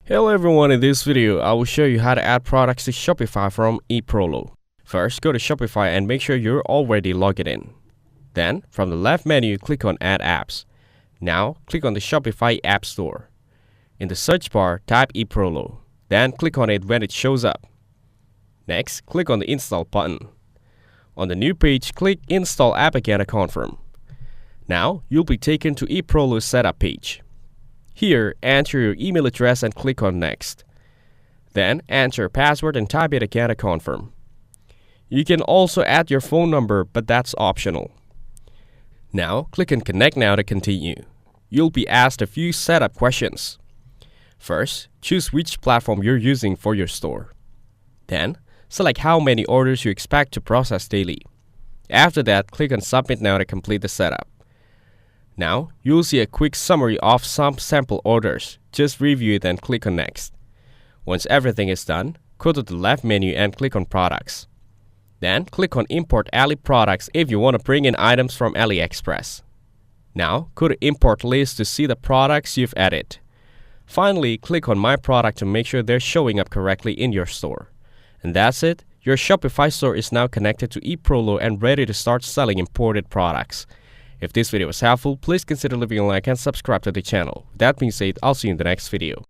Hello everyone, in this video I will show you how to add products to Shopify from Eprolo. First, go to Shopify and make sure you're already logged in. Then, from the left menu, click on Add Apps. Now, click on the Shopify App Store. In the search bar, type Eprolo. Then click on it when it shows up. Next, click on the Install button. On the new page, click Install App again to confirm. Now, you'll be taken to Eprolo's setup page. Here, enter your email address and click on Next. Then, enter your password and type it again to confirm. You can also add your phone number, but that's optional. Now, click on Connect Now to continue. You'll be asked a few setup questions. First, choose which platform you're using for your store. Then, select how many orders you expect to process daily. After that, click on Submit Now to complete the setup. Now, you'll see a quick summary of some sample orders. Just review it and click on Next. Once everything is done, go to the left menu and click on Products. Then, click on Import Ali Products if you want to bring in items from AliExpress. Now, go to Import List to see the products you've added. Finally, click on My Product to make sure they're showing up correctly in your store. And that's it. Your Shopify store is now connected to Eprolo and ready to start selling imported products. If this video was helpful, please consider leaving a like and subscribe to the channel. With that being said, I'll see you in the next video.